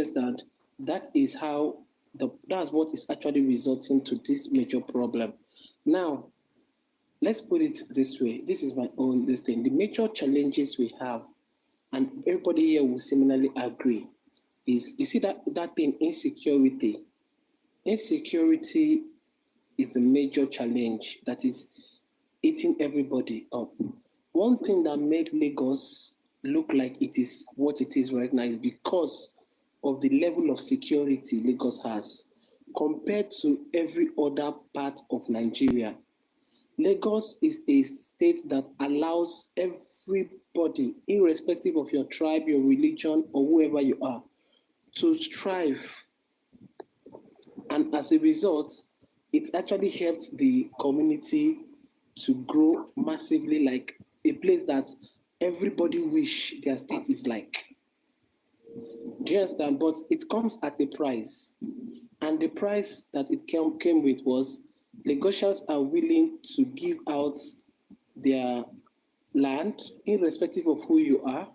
understand? That is how that's what is actually resulting to this major problem. Now, let's put it this way. This is my own this thing. The major challenges we have, and everybody here will similarly agree, is you see that thing, insecurity. Insecurity is a major challenge that is eating everybody up. One thing that made Lagos look like it is what it is right now is because of the level of security Lagos has compared to every other part of Nigeria. Lagos is a state that allows everybody, irrespective of your tribe, your religion, or whoever you are, to strive. And as a result, it actually helps the community to grow massively, like a place that everybody wish their state is like. Do you understand? But it comes at a price. And the price that it came with was Lagosians are willing to give out their land, irrespective of who you are,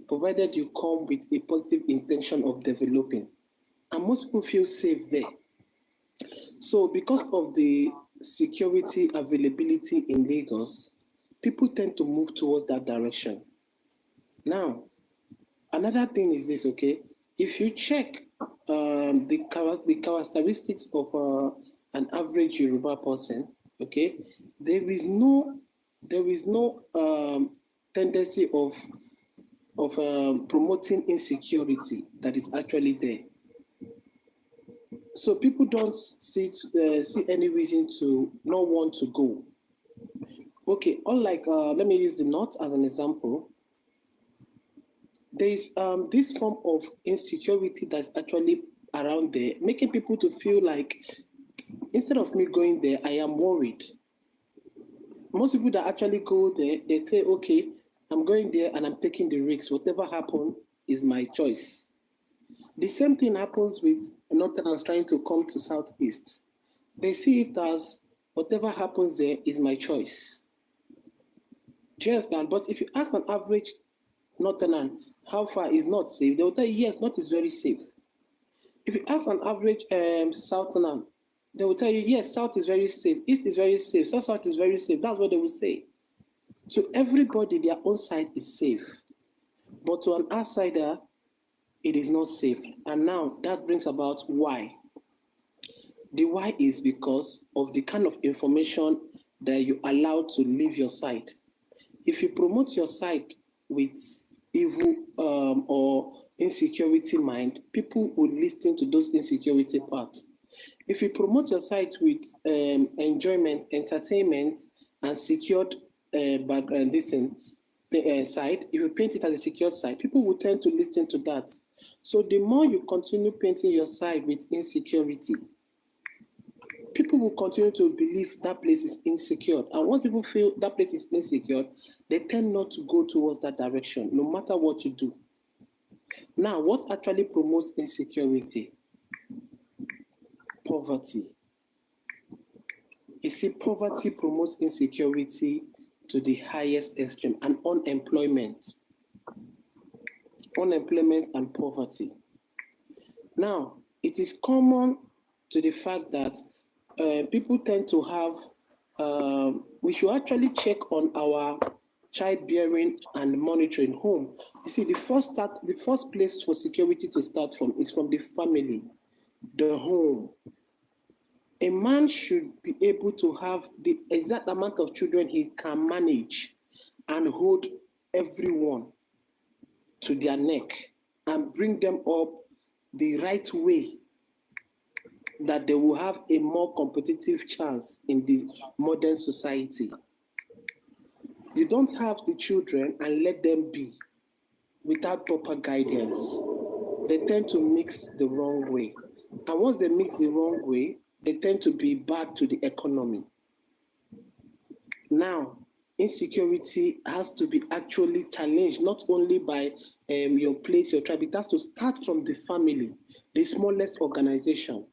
provided you come with a positive intention of developing. And most people feel safe there. So because of the security availability in Lagos, people tend to move towards that direction. Now, another thing is this, okay? If you check the characteristics of an average Yoruba person, okay, there is no tendency of promoting insecurity that is actually there. So people don't see any reason to not want to go. Okay, unlike let me use the North as an example. There is this form of insecurity that's actually around there, making people to feel like instead of me going there, I am worried. Most people that actually go there, they say, okay, I'm going there and I'm taking the risks. Whatever happens is my choice. The same thing happens with Northerners trying to come to Southeast. They see it as whatever happens there is my choice. Do you understand? But if you ask an average Northerner how far is not safe, they will tell you, yes, North is very safe. If you ask an average Southerner, they will tell you, yes, South is very safe, East is very safe, South is very safe. That's what they will say. To everybody, their own side is safe. But to an outsider, it is not safe. And now that brings about why. The why is because of the kind of information that you allow to leave your side. If you promote your side with evil or insecurity mind, people will listen to those insecurity parts. If you promote your site with enjoyment, entertainment, and secured background, site, if you paint it as a secured site, people will tend to listen to that. So the more you continue painting your site with insecurity, people will continue to believe that place is insecure. And once people feel that place is insecure, they tend not to go towards that direction, no matter what you do. Now, what actually promotes insecurity? Poverty. You see, poverty promotes insecurity to the highest extreme, and unemployment. Unemployment and poverty. Now, it is common to the fact that people tend to have, we should actually check on our childbearing and monitoring home. You see, the first place for security to start from is from the family, the home. A man should be able to have the exact amount of children he can manage and hold everyone to their neck and bring them up the right way, that they will have a more competitive chance in the modern society. You don't have the children and let them be without proper guidance. They tend to mix the wrong way. And once they mix the wrong way, they tend to be bad to the economy. Now, insecurity has to be actually challenged, not only by your place, your tribe. It has to start from the family, the smallest organization.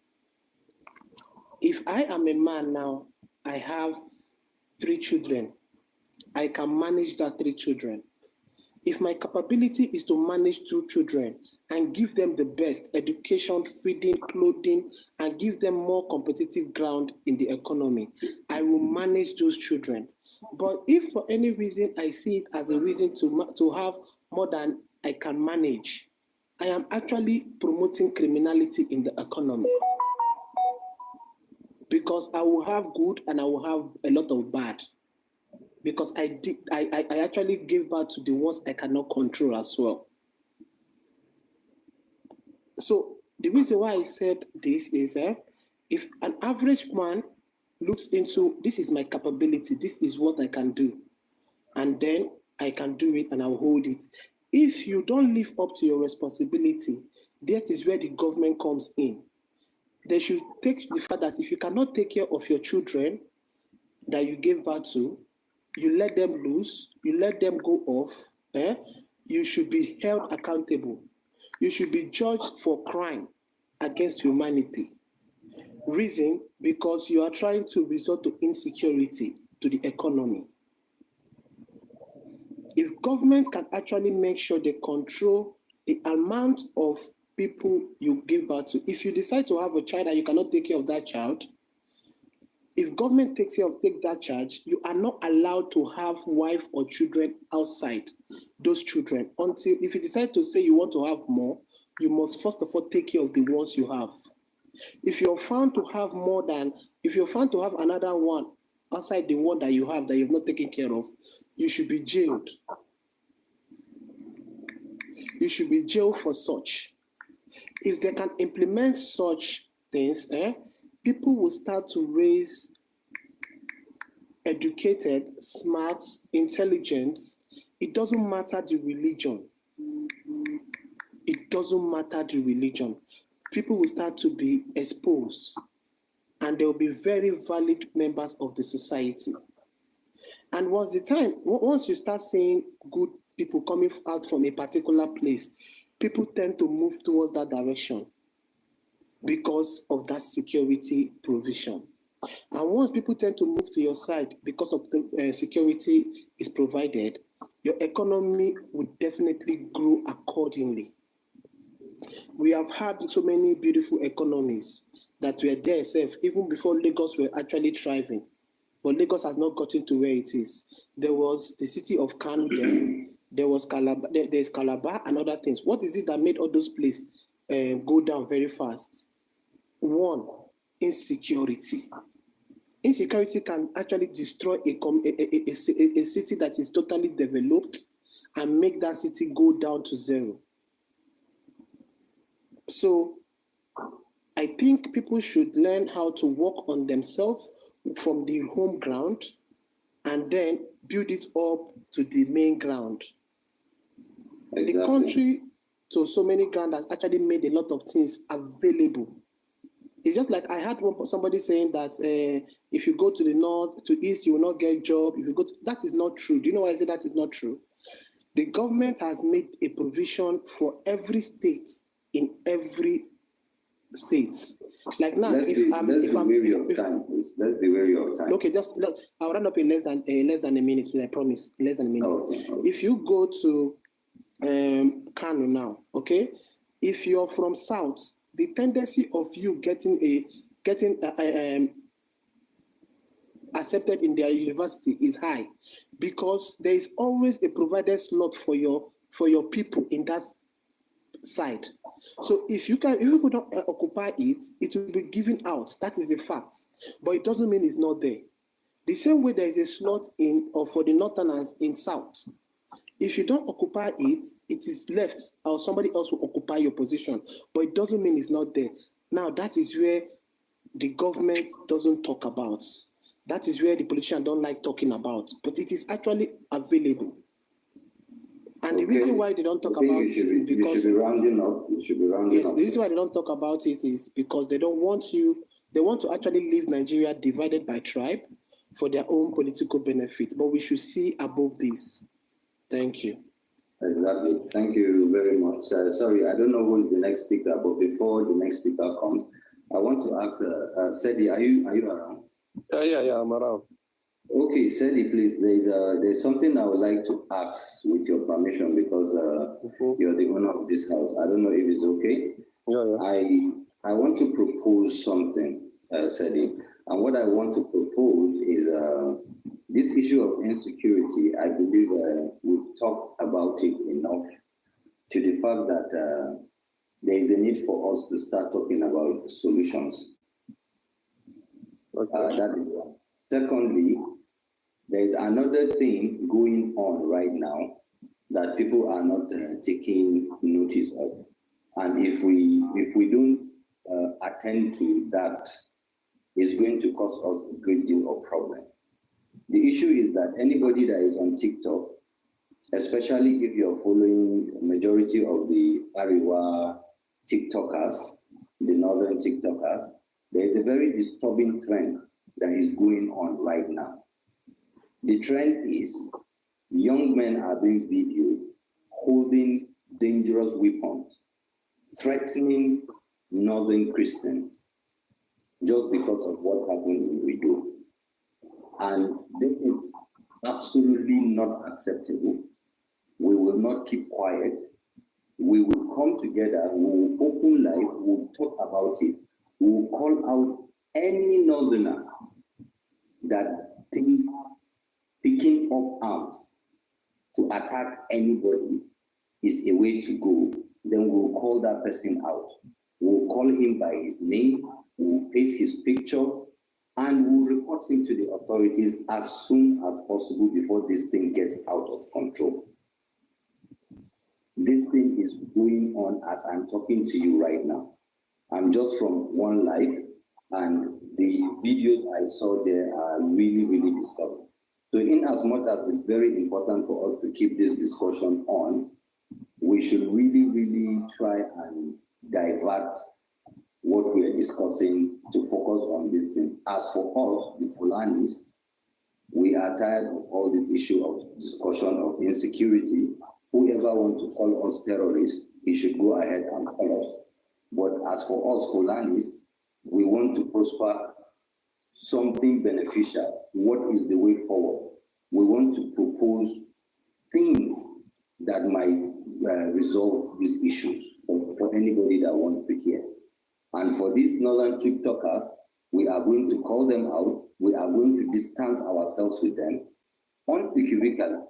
If I am a man now, I have 3 children. I can manage that 3 children. If my capability is to manage 2 children, and give them the best education, feeding, clothing, and give them more competitive ground in the economy, I will manage those children. But if for any reason I see it as a reason to have more than I can manage, I am actually promoting criminality in the economy, because I will have good and I will have a lot of bad. Because I actually gave birth to the ones I cannot control as well. So the reason why I said this is if an average man looks into, this is my capability, this is what I can do, and then I can do it and I'll hold it. If you don't live up to your responsibility, that is where the government comes in. They should take the fact that if you cannot take care of your children that you gave birth to, you let them loose, you let them go off, you should be held accountable. You should be judged for crime against humanity. Reason, because you are trying to resort to insecurity to the economy. If government can actually make sure they control the amount of people you give birth to, if you decide to have a child and you cannot take care of that child, if government takes care of that charge, you are not allowed to have wife or children outside those children until, if you decide to say you want to have more, you must first of all take care of the ones you have. If you're found to have more than, if you're found to have another one outside the one that you have that you've not taken care of, you should be jailed. You should be jailed for such. If they can implement such things, people will start to raise educated, smart, intelligent. It doesn't matter the religion. It doesn't matter the religion. People will start to be exposed, and they will be very valid members of the society. And once you start seeing good people coming out from a particular place, people tend to move towards that direction because of that security provision. And once people tend to move to your side because of the security is provided, your economy would definitely grow accordingly. We have had so many beautiful economies that were there even before Lagos were actually thriving. But Lagos has not gotten to where it is. There was the city of Kano there was Calabar, there's Calabar and other things. What is it that made all those places go down very fast? One, insecurity. Insecurity can actually destroy a city that is totally developed and make that city go down to zero. So I think people should learn how to work on themselves from the home ground and then build it up to the main ground. Exactly. The country, to so many ground, has actually made a lot of things available. It's just like I had somebody saying that if you go to the north, to east, you will not get a job. If you go that is not true. Do you know why I say that is not true? The government has made a provision for every state in every state. Like now, let's be wary of time. Okay, I'll run up in less than a minute. I promise, less than a minute. Okay. If you go to Kano now, okay, if you're from south, the tendency of you getting accepted in their university is high because there is always a provided slot for your people in that side. So if you could not occupy it, it will be given out. That is the fact. But it doesn't mean it's not there. The same way there is a slot for the northerners in south. If you don't occupy it, it is left, or somebody else will occupy your position. But it doesn't mean it's not there. Now, that is where the government doesn't talk about. That is where the politicians don't like talking about. But it is actually available. And the reason why they don't talk about it is because... You should be rounding up. Yes, the reason why they don't talk about it is because they don't want you... They want to actually leave Nigeria divided by tribe for their own political benefit. But we should see above this. Thank you. Exactly. Thank you very much. Sorry, I don't know who is the next speaker, but before the next speaker comes, I want to ask Sedi, are you around? Yeah, I'm around. Okay, Sedi, please. There's something I would like to ask with your permission because because you're the owner of this house. I don't know if it's okay. I want to propose something, Sadi. And what I want to propose is this issue of insecurity. I believe we've talked about it enough to the fact that there is a need for us to start talking about solutions. That is one. Secondly, there is another thing going on right now that people are not taking notice of. And if we don't attend to that, it's going to cause us a great deal of problem. The issue is that anybody that is on TikTok, especially if you're following the majority of the Ariwa TikTokers, the northern TikTokers, there is a very disturbing trend that is going on right now. The trend is young men are being videoed holding dangerous weapons, threatening northern Christians just because of what happened in Udo. And this is absolutely not acceptable. We will not keep quiet. We will come together, we will open life, we will talk about it. We will call out any northerner that thinks picking up arms to attack anybody is a way to go. Then we'll call that person out. We'll call him by his name, we'll paste his picture, and we'll report him to the authorities as soon as possible before this thing gets out of control. This thing is going on as I'm talking to you right now. I'm just from One Life, and the videos I saw there are really, really disturbing. So in as much as it's very important for us to keep this discussion on, we should really, really try and divert what we are discussing to focus on this thing. As for us, the Fulanis, we are tired of all this issue of discussion of insecurity. Whoever wants to call us terrorists, he should go ahead and call us. But as for us Fulanis, we want to prosper something beneficial. What is the way forward? We want to propose things that might resolve these issues for anybody that wants to hear. And for these northern TikTokers, we are going to call them out. We are going to distance ourselves with them unequivocally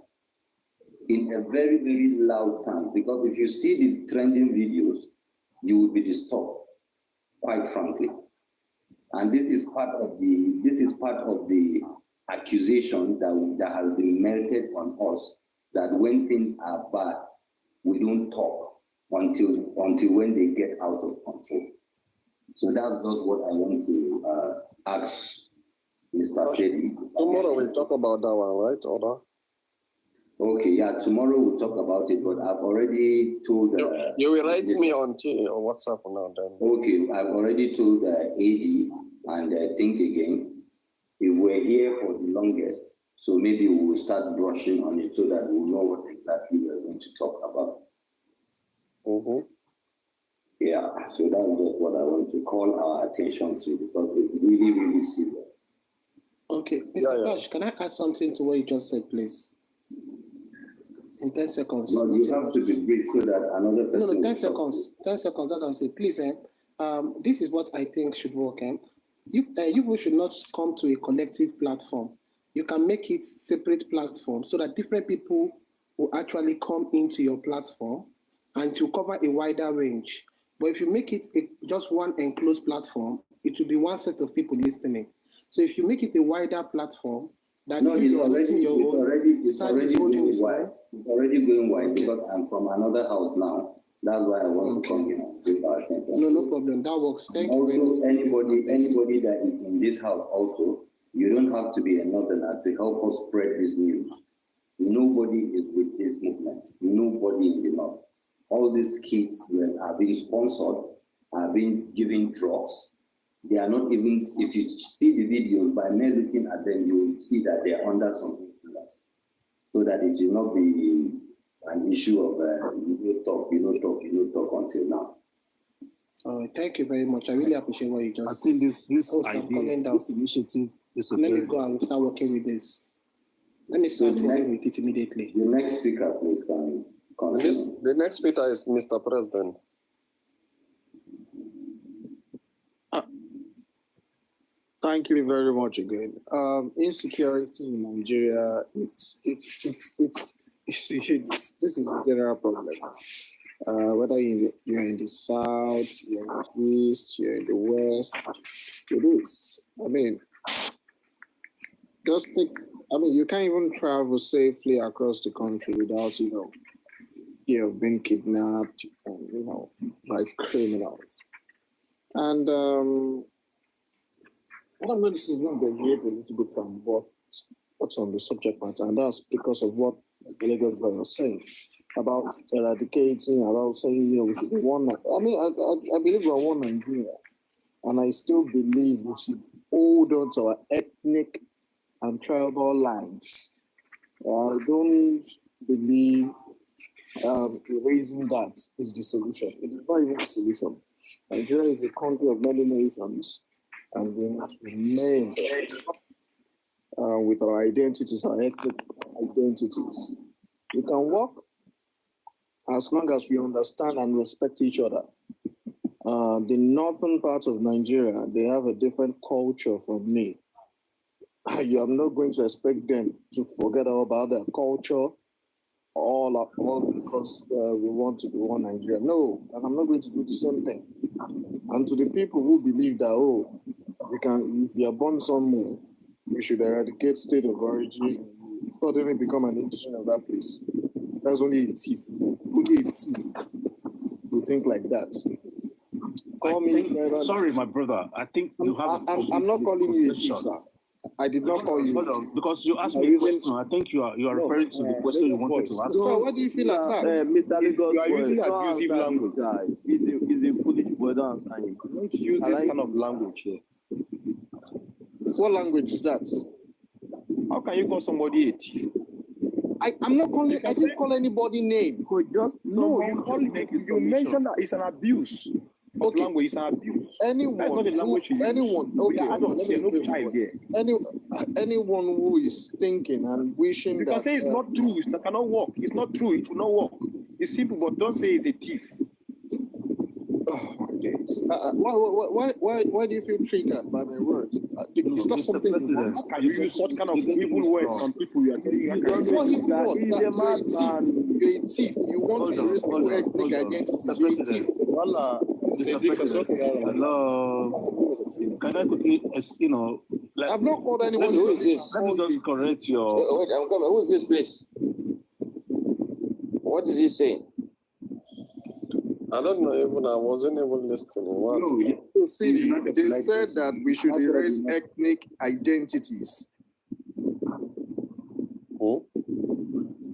in a very, very loud terms. Because if you see the trending videos, you will be disturbed, quite frankly. And this is part of the accusation that has been melted on us, that when things are bad, we don't talk until when they get out of control. So that's just what I want to ask Mr. Sedi. Tomorrow we'll talk about that one, right, Oda? Okay, yeah, tomorrow we'll talk about it, but I've already told... you will write me on WhatsApp now then. Okay, I've already told AD and Think Again, if we're here for the longest, so maybe we will start brushing on it so that we'll know what exactly we're going to talk about. Mm-hmm. Yeah, so that's just what I want to call our attention to, because it's really, really serious. Okay, Mr. Kosh, can I add something to what you just said, please? In 10 seconds. No, you have to be brief so that another person... No, 10 seconds. 10 seconds, that I'll say. Please, this is what I think should work. You people should not come to a collective platform. You can make it separate platform so that different people will actually come into your platform and to cover a wider range. But if you make it just one enclosed platform, it will be one set of people listening. So if you make it a wider platform, that no, it's already going wide. It's already going wide, okay. Because I'm from another house now. That's why I want to come here and take our attention. No problem. That works. Thank you. Also, anybody that is in this house also, you don't have to be a northerner to help us spread this news. Nobody is with this movement. Nobody in the north. All these kids are being sponsored, are being given drugs. They are not even, if you see the videos, by mere looking at them, you will see that they are under some influence. So that it will not be an issue of you don't talk until now. All right, thank you very much. I really appreciate what you just said. I think this initiative is Let me go and start working with this. Let me start working with it immediately. The next speaker, please, come in. The next speaker is Mr. President. Thank you very much again. Insecurity in Nigeria, this is a general problem. Whether you're in the south, you're in the east, you're in the west, it is. I mean, you can't even travel safely across the country without, fear of being kidnapped, by criminals. And I'm going to deviate a little bit from what's on the subject matter, and that's because of what the Lagos guy was saying about eradicating, about saying, we should be one. I mean, I believe we're one Nigeria, and I still believe we should hold on to our ethnic and tribal lines. I don't believe erasing that is the solution. It is not even the solution. Nigeria is a country of many nations, and we must remain with our identities, our ethnic identities. We can work as long as we understand and respect each other. The northern part of Nigeria, they have a different culture from me. I'm not going to expect them to forget all about their culture all because we want to be one Nigeria. No, and I'm not going to do the same thing. And to the people who believe that, if you are born somewhere, we should eradicate state of origin, suddenly become an indigenous of that place. That's only a thief. Only a thief who think like that. Sorry, my brother. I think you have. I'm not calling you a thief, sir. I did not call you. Because you asked me a question. I think you are referring to the question you wanted to ask. So what do you feel attacked? Mr. Lagos, you are using abusive language. He's a foolish brother. Don't use this kind of language here. What language is that? How can you call somebody a thief? I'm not calling. I didn't call anybody name. No, you mentioned that it's an abuse. Okay. Language is an abuse. Anyone who is thinking and wishing you can say it's not true, it cannot work. It's not true, it will not work. It's simple, but don't say it's a thief. Oh my days. Why do you feel triggered by my words? Is that something you want? Can you use such kind of evil words? Some people you are telling you're a thief. You want to erase people's ethnic identity. You're a thief. Hello. Can I quickly, I've not called anyone. Who is this? Let me just correct your. Wait, I'm coming. Who is this, please? What is he saying? I don't know even. I wasn't even listening. What? No, see, they said that we should erase ethnic identities. Who?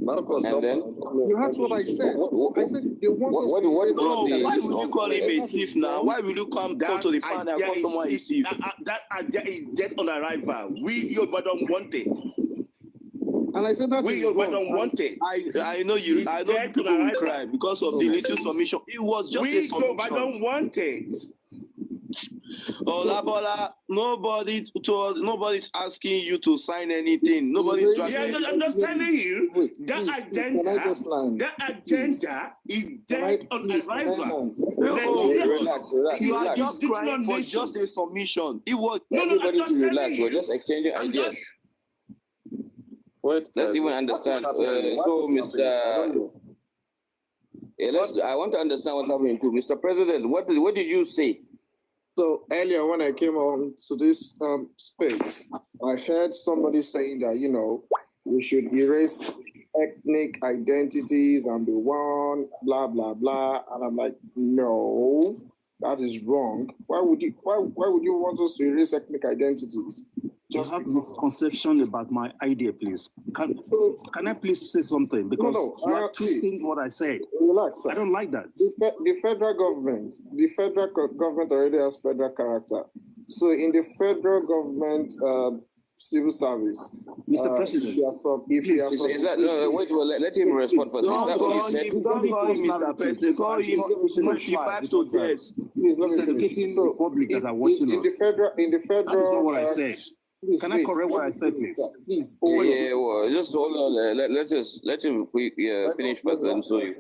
Marcos, and then you heard what I said. I said they want us to. Why would you call him a thief now? Why will you come to the panel and call someone a thief? That idea is dead on arrival. We Yoruba don't want it. And I said that we Yoruba don't want it. I know you. I don't people will cry because of the little submission. It was just a submission. We Yoruba don't want it. Olabola, nobody's asking you to sign anything. Nobody's trying. I'm just telling you that agenda is dead on arrival. You are just crying for just a submission. It was everybody to relax. We're just exchanging ideas. Wait, let's even understand. Mr. I want to understand what's happening too, Mr. President. What did you say? So earlier when I came on to this space, I heard somebody saying that, we should erase ethnic identities and be one, blah, blah, blah. And I'm like, no, that is wrong. Why would you want us to erase ethnic identities? Just have misconception about my idea, please. Can I please say something? Because you are twisting what I say. Relax, sir. I don't like that. The federal government already has federal character. So in the federal government civil service, Mr. President, let him respond first. Don't call him Please let me finish. So in the federal, that's not what I said. Can I correct what I said, please? Please. Yeah, well, just hold on. Let him finish first. Then so you.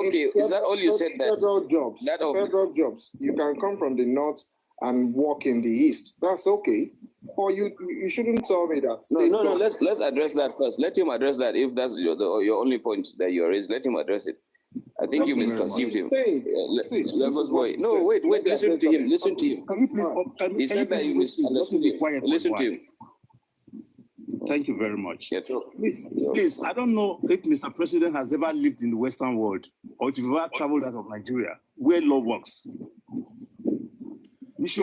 Okay, is that all you said? That Federal jobs. Federal jobs. You can come from the north and work in the east. That's okay. Or you shouldn't tell me that. No. Let's address that first. Let him address that. If that's your only point that you raised, let him address it. I think you misconceived him. Lagos boy. No, wait. Listen to him. Listen to him. Can you please? He said that you misunderstood him. Listen to him. Thank you very much. Yeah, Please, I don't know if Mr. President has ever lived in the Western world or if you've ever traveled out of Nigeria, where law works. In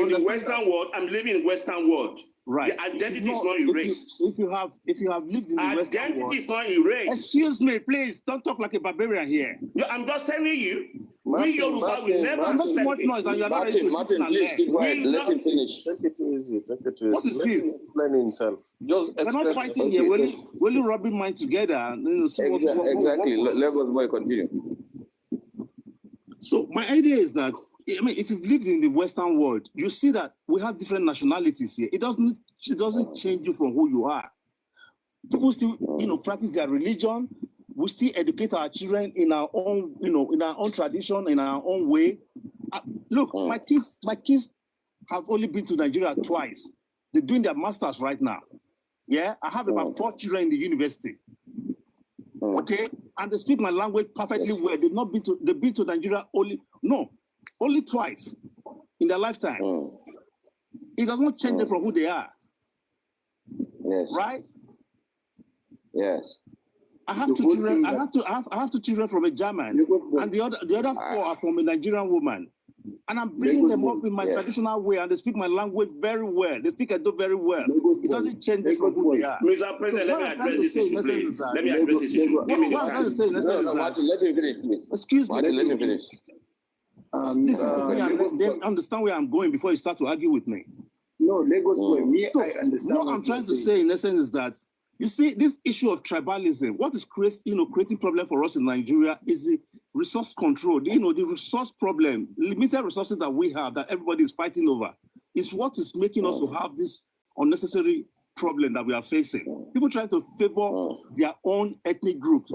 the Western world, I'm living in Western world. Right. The identity is not erased. If you have lived in the Western world, identity is not erased. Excuse me, please don't talk like a barbarian here. Yeah, I'm just telling you. We Yoruba will never Too much noise, and you're not ready to Martin, please keep quiet. Let him finish. Take it easy. What is Let him this? explain himself. Just We're not express fighting yourself. here. We're only rubbing minds together. And, see Exactly. what Lagos boy, continue. So my idea is that, I mean, if you've lived in the Western world, you see that we have different nationalities here. It doesn't change you from who you are. People still, practice their religion. We still educate our children in our own, in our own tradition, in our own way. Look, my kids have only been to Nigeria twice. They're doing their masters right now. Yeah, I have about 4 children in the university. Okay, and they speak my language perfectly well. They've been to Nigeria only twice in their lifetime. It does not change them from who they are. Yes. Right? Yes. I have 2 children. I have 2 children from a German, and the other 4 are from a Nigerian woman. And I'm bringing them up in my traditional way, and they speak my language very well. They speak Edo very well. It doesn't change them from who they are. Mr. President, let me address this issue, please. Let me address this issue. Give me the time. No, Martin, let him finish, please. Excuse me. Martin, let him finish. Listen to me and then understand where I'm going before you start to argue with me. No, Lagos boy, I understand. What I'm trying to say in essence is that, you see, this issue of tribalism, what is creating problem for us in Nigeria is the resource control. The resource problem, limited resources that we have, that everybody is fighting over, is what is making us to have this unnecessary problem that we are facing. People trying to favor their own ethnic group.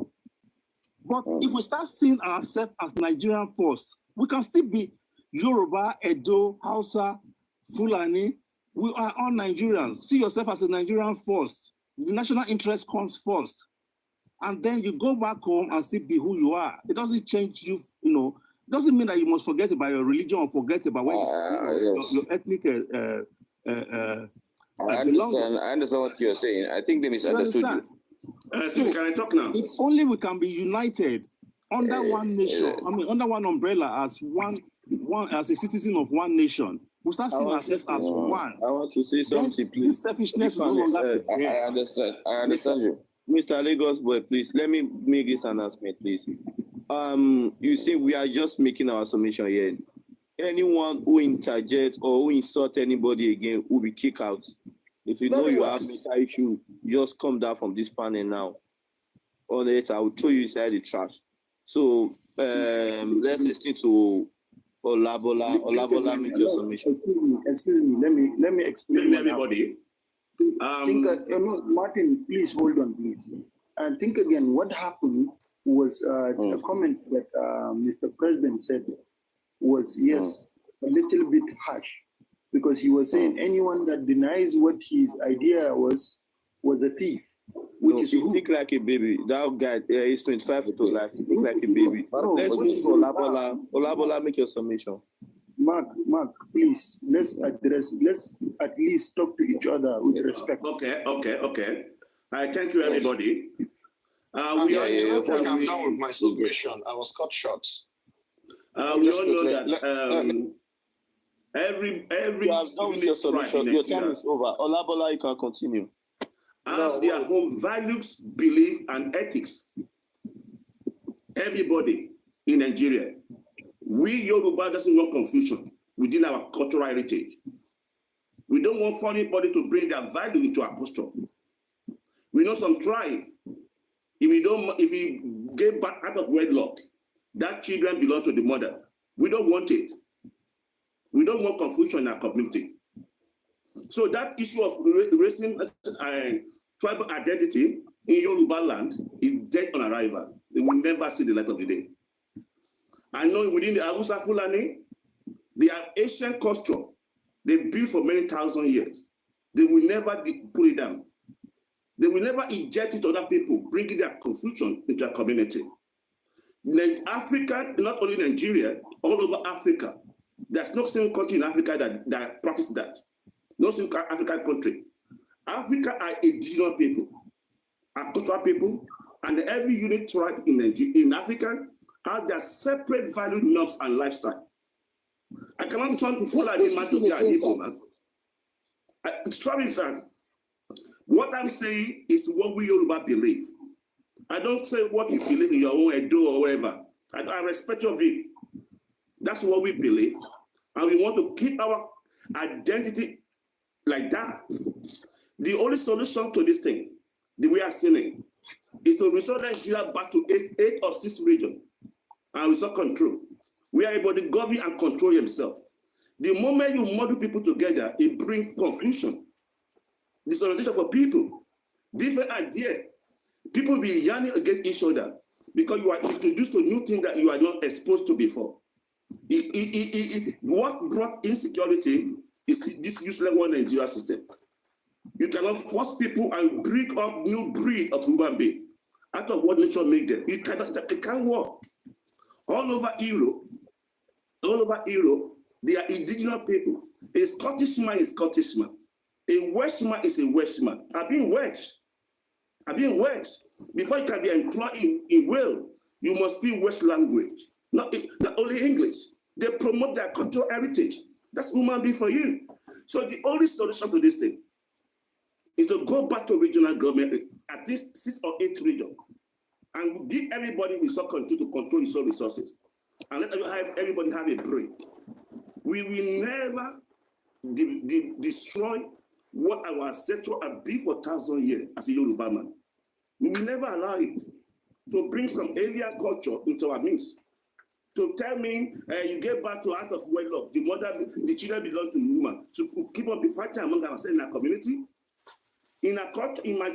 But if we start seeing ourselves as Nigerian first, we can still be Yoruba, Edo, Hausa, Fulani. We are all Nigerians. See yourself as a Nigerian first. The national interest comes first. And then you go back home and still be who you are. It doesn't change you, it doesn't mean that you must forget about your religion or forget about your ethnic I understand what you're saying. I think they misunderstood you. So can I talk now? If only we can be united under one nation, under one umbrella as one as a citizen of one nation, we start seeing ourselves as one. I want to say something, please. This selfishness will no longer be I understand you. Mr. Lagos boy, please, let me make this announcement, please. You see, we are just making our submission here. Anyone who interjects or who insult anybody again will be kicked out. If you know you have mental issue, just come down from this panel now. Or later, I will throw you inside the trash. So let's listen to Olabola. Olabola, make your submission. Excuse me. Let me explain. Everybody. Martin, please hold on, please. And think again. What happened was a comment that Mr. President said was a little bit harsh, because he was saying anyone that denies what his idea was a thief. Which is you think like a baby. That guy is 25 to life. You think like a baby. Let's move to Olabola. Olabola, make your submission. Mark, please, let's at least talk to each other with respect. Okay. I thank you, everybody. I'm done with my submission. I was cut short. We all know that every your submission. Your time is over. Olabola, you can continue. Have their own values, belief, and ethics. Everybody in Nigeria, we Yoruba doesn't want confusion within our cultural heritage. We don't want foreign body to bring their value into our posture. We know some tribe. If we get back out of wedlock, that children belong to the mother. We don't want it. We don't want confusion in our community. So that issue of raising tribal identity in Yoruba land is dead on arrival. They will never see the light of the day. I know within the Hausa Fulani, they have ancient culture. They built for many thousand years. They will never put it down. They will never inject it to other people, bringing their confusion into a community. Africa, not only Nigeria, all over Africa, there's no single country in Africa that practices that. No single African country. Africa are indigenous people, are cultural people, and every unique tribe in Africa has their separate value, norms, and lifestyle. I cannot turn to Fulani man to be an Igbo man. What I'm saying is what we Yoruba believe. I don't say what you believe in your own Edo or whatever. I respect your view. That's what we believe. And we want to keep our identity like that. The only solution to this thing, the way I'm saying it, is to restore Nigeria back to 8 or 6 regions and restore control. Where everybody govern and control himself. The moment you model people together, it brings confusion, disorientation for people, different ideas. People will be yarning against each other because you are introduced to new things that you are not exposed to before. What brought insecurity is this useless one Nigeria system. You cannot force people and bring up new breed of human being out of what nature made them. It can't work. All over Europe, they are indigenous people. A Scottishman is Scottishman. A Welshman is a Welshman. I've been Welsh. Before you can be employed in Wales, you must speak Welsh language, not only English. They promote their cultural heritage. That's human being for you. So the only solution to this thing is to go back to regional government, at least 6 or 8 regions, and give everybody resource control to control his own resources, and let everybody have a break. We will never destroy what our ancestors have been for 1,000 years as a Yoruba man. We will never allow it to bring some alien culture into our midst. To tell me you get back to out of wedlock, the children belong to the woman. So we keep on be fighting among ourselves in our community. In my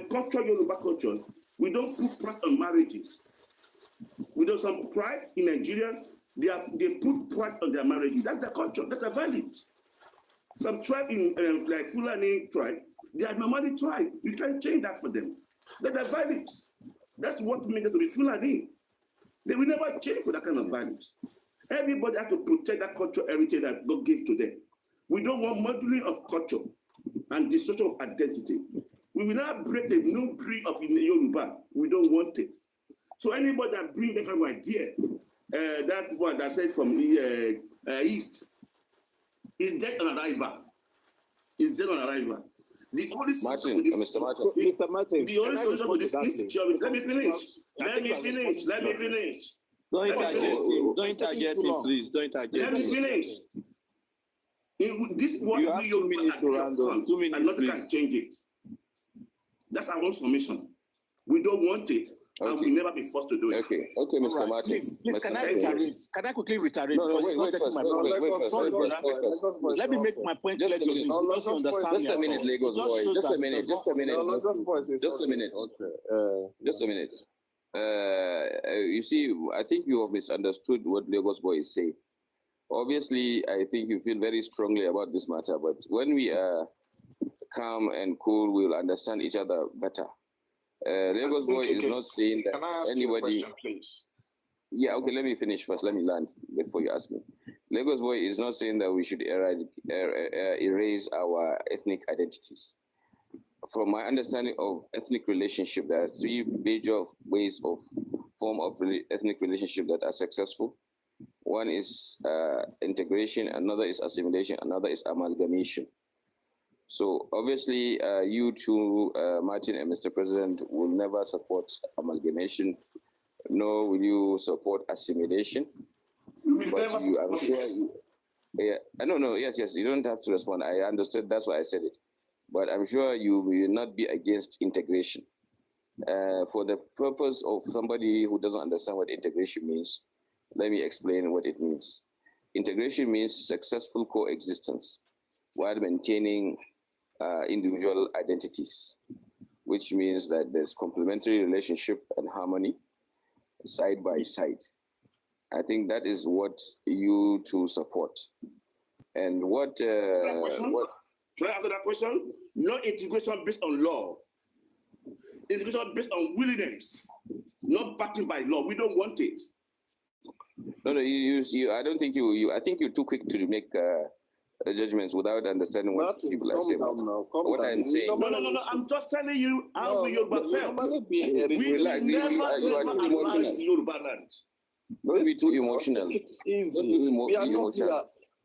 culture, Yoruba culture, we don't put price on marriages. We do some tribe in Nigeria, they put price on their marriages. That's their culture, that's their values. Some tribe in like Fulani tribe, they are nomadic tribe. You can't change that for them. That's their values. That's what makes them to be Fulani. They will never change for that kind of values. Everybody has to protect that cultural heritage that God gave to them. We don't want modeling of culture and destruction of identity. We will not break the new breed of Yoruba. We don't want it. So anybody that brings that kind of idea, that one that says from the east, is dead on arrival. Is dead on arrival. The only solution to this, Mr. Martin, the only solution to this insecurity. Let me finish. Don't interject him, please. Don't interject. Let me finish. This what we Yoruba and nothing can change it. That's our own submission. We don't want it, and we'll never be forced to do it. Okay, Mr. Martin. Please, can I quickly reiterate? No, wait first. Let me make my point clear to you. Just a minute, Lagos boy. Just a minute. You see, I think you have misunderstood what Lagos boy is saying. Obviously, I think you feel very strongly about this matter, but when we are calm and cool, we'll understand each other better. Lagos boy is not saying that anybody. Question, please? Yeah, okay, let me finish first. Let me land before you ask me. Lagos boy is not saying that we should erase our ethnic identities. From my understanding of ethnic relationship, there are 3 major ways of form of ethnic relationship that are successful. One is integration, another is assimilation, another is amalgamation. So obviously, you two, Martin and Mr. President, will never support amalgamation, nor will you support assimilation. But you, I'm sure you, yeah, yes, you don't have to respond. I understood, that's why I said it. But I'm sure you will not be against integration. For the purpose of somebody who doesn't understand what integration means, let me explain what it means. Integration means successful coexistence while maintaining individual identities, which means that there's complementary relationship and harmony side by side. I think that is what you two support. And what Should I answer that question? No integration based on law. Integration based on willingness, not backed by law. We don't want it. No, you. I don't think you. I think you're too quick to make judgments without understanding what Martin, people are saying. What I'm saying. No. I'm just telling you how we Yoruba felt. We relax. never You are too emotional. Yoruba land. Don't be too emotional. Easy. We are not here.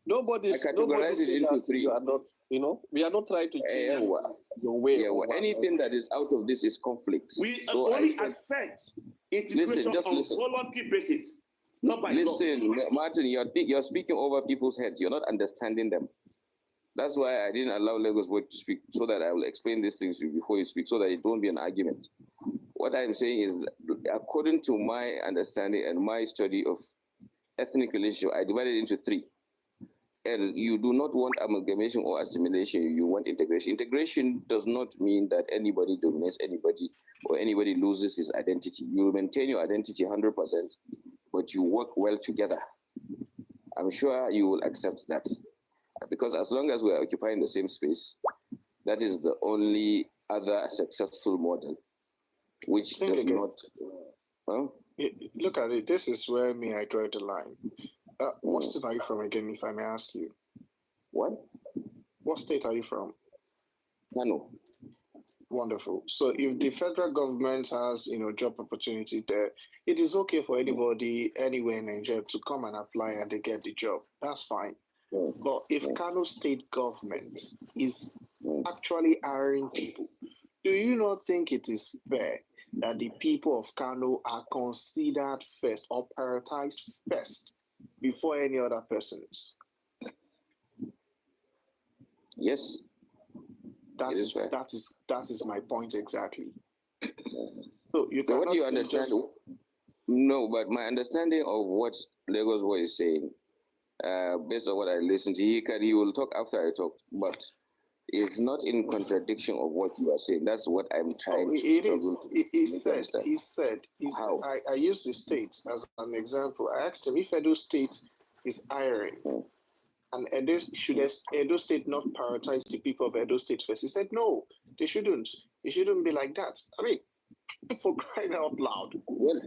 Nobody's saying that three. You are not, we are not trying to change your way. Anything that is out of this is conflict. We only accept integration on voluntary basis, not by law. Martin, you're speaking over people's heads. You're not understanding them. That's why I didn't allow Lagos Boy to speak, so that I will explain these things to you before you speak, so that it won't be an argument. What I'm saying is, according to my understanding and my study of ethnic relationship, I divided it into three. And you do not want amalgamation or assimilation, you want integration. Integration does not mean that anybody dominates anybody or anybody loses his identity. You maintain your identity 100%, but you work well together. I'm sure you will accept that. Because as long as we are occupying the same space, that is the only other successful model, which does not... Look at it. This is where I draw the line. What state are you from again, if I may ask you? What? What state are you from? Kano. Wonderful. So if the federal government has, job opportunity there, it is okay for anybody anywhere in Nigeria to come and apply and they get the job. That's fine. But if Kano state government is actually hiring people, do you not think it is fair that the people of Kano are considered first or prioritized first before any other persons? Yes. That is my point exactly. So what do you understand? No, but my understanding of what Lagos Boy is saying, based on what I listened to, he will talk after I talk, but it's not in contradiction of what you are saying. That's what I'm trying to He said, I used the state as an example. I asked him if Edo State is hiring, and should Edo State not prioritize the people of Edo State first? He said, no, they shouldn't. It shouldn't be like that. I mean, for crying out loud. Well,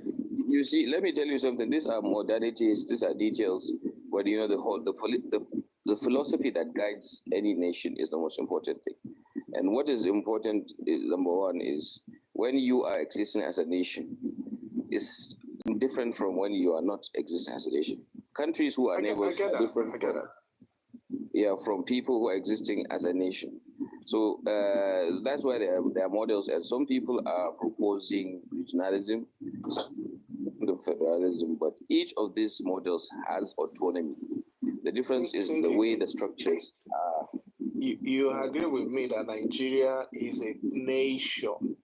you see, let me tell you something. These are modalities, these are details, but the philosophy that guides any nation is the most important thing. And what is important, number one, is when you are existing as a nation, is different from when you are not existing as a nation. Countries who are neighbors are different from people who are existing as a nation. So that's why there are models, and some people are proposing regionalism, the federalism, but each of these models has autonomy. The difference is the way the structures are. You agree with me that Nigeria is a nation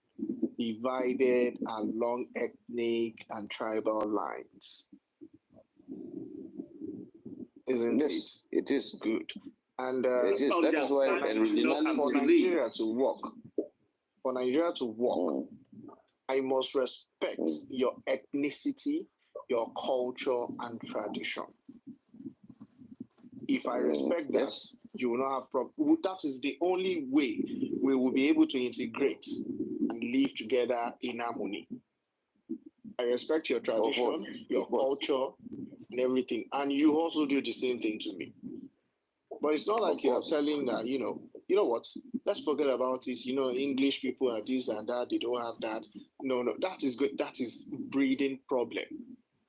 divided along ethnic and tribal lines, isn't it? It is good. And that is why for Nigeria to work, I must respect your ethnicity, your culture, and tradition. If I respect that, you will not have problem. That is the only way we will be able to integrate and live together in harmony. I respect your tradition, your culture, and everything. And you also do the same thing to me. But it's not like you're telling that, you know what, let's forget about this, English people are this and that, they don't have that. No, that is good. That is breeding problem.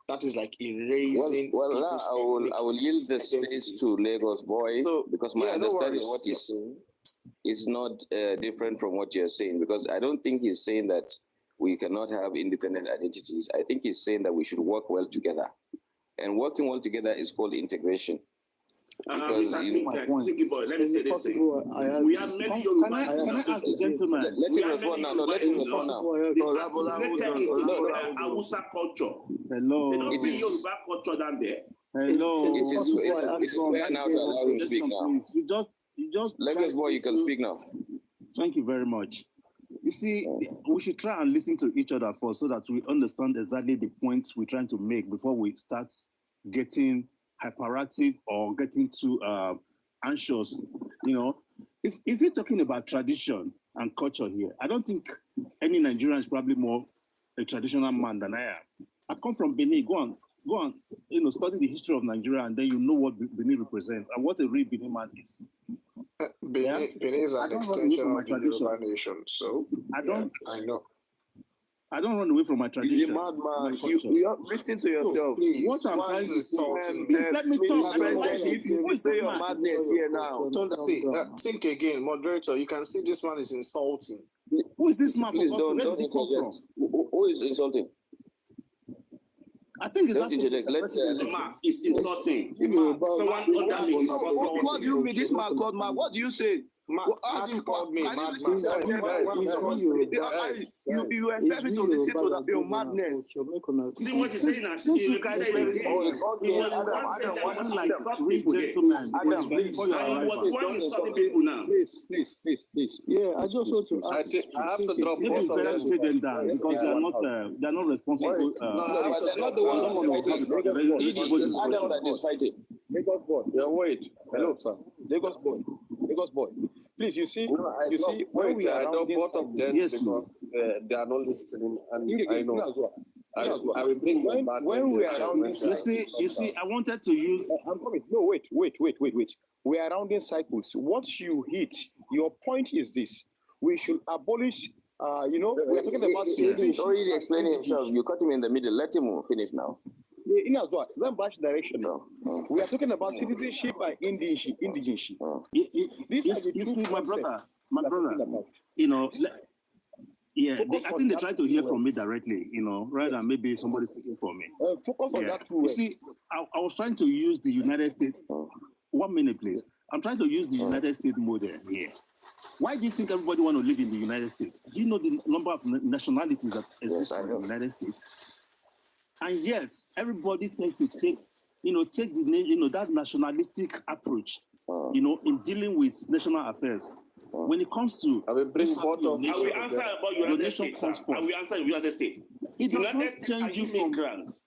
That is like erasing. Well, I will yield the space to Lagos Boy, because my understanding of what he's saying is not different from what you're saying, because I don't think he's saying that we cannot have independent identities. I think he's saying that we should work well together. And working well together is called integration. Because let me say this thing. We have many Yoruba. Can I ask the gentleman? Let him respond now. Let him respond now. Hausa culture. Hello. They don't bring Yoruba culture down there. Hello. It is fair now to allow him to speak now. You just Lagos Boy, you can speak now. Thank you very much. You see, we should try and listen to each other first so that we understand exactly the points we're trying to make before we start getting hyperactive or getting too anxious. You know, if you're talking about tradition and culture here, I don't think any Nigerian is probably more a traditional man than I am. I come from Benin. Go on, study the history of Nigeria, and then you know what Benin represents and what a real Benin man is. Benin is an extension of the Yoruba nation, so I know. I don't run away from my tradition. You're a madman. You are listening to yourself. So, what I'm trying to say, please let me talk. If you say your madness here now, think again, moderator. You can see this man is insulting. Who is this man? Please don't interject. Who is insulting? I think it's it's insulting. Someone under me is insulting. What do you mean this man called man? What do you say? You called me madman. You expect me to listen to your madness. See what you're saying now. You guys like three gentlemen. And he was one insulting people now. Please. Yeah, I just want to. I have to drop both of them. Take them down because they're not responsible. No, they're not the ones that is fighting. Lagos boy. Yeah, wait. Hello, sir. Lagos boy. Please, you see, when we are around both of them because they are not listening, and I know. I will bring them back. When we are around this, you see, I wanted to use. I'm coming. No, wait. We are rounding cycles. Once you hit, your point is this: we should abolish. We are talking about. He's already explaining himself. You cut him in the middle. Let him finish now. In as well, then back direction now. We are talking about citizenship and indigenship. You see, my brother, I think they try to hear from me directly, rather than maybe somebody speaking for me. Focus on that too. You see, I was trying to use the United States. 1 minute, please. I'm trying to use the United States model here. Why do you think everybody want to live in the United States? Do you know the number of nationalities that exist in the United States? And yet, everybody tends to take the that nationalistic approach, in dealing with national affairs. When it comes to, I will answer about United States. I will answer United States. It does not change you from.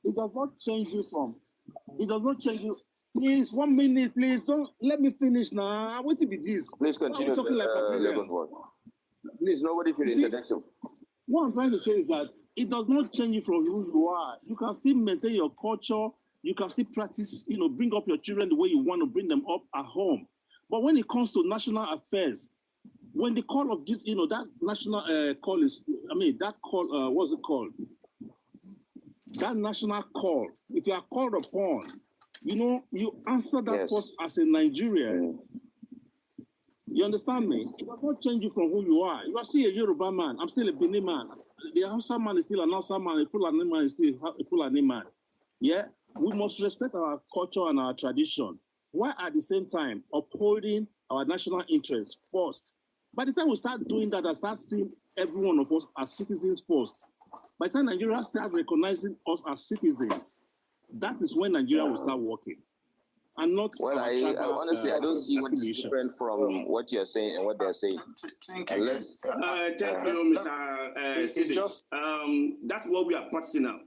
It does not change you from. It does not change you. Please, 1 minute, please. Don't let me finish now. What will be this? Please continue. Please, nobody finish the next one. What I'm trying to say is that it does not change you from who you are. You can still maintain your culture. You can still practice, bring up your children the way you want to bring them up at home. But when it comes to national affairs, when the call of this, that national call is, that call, what's it called? That national call, if you are called upon, you answer that first as a Nigerian. You understand me? It does not change you from who you are. You are still a Yoruba man. I'm still a Benin man. The Hausa man is still an Hausa man. A Fulani man is still a Fulani man. Yeah? We must respect our culture and our tradition, while at the same time upholding our national interests first. By the time we start doing that and start seeing every one of us as citizens first, by the time Nigeria starts recognizing us as citizens, that is when Nigeria will start working. And not honestly, I don't see what is different from what you're saying and what they're saying. Thank you, Mr. Sidi. That's what we are practicing now.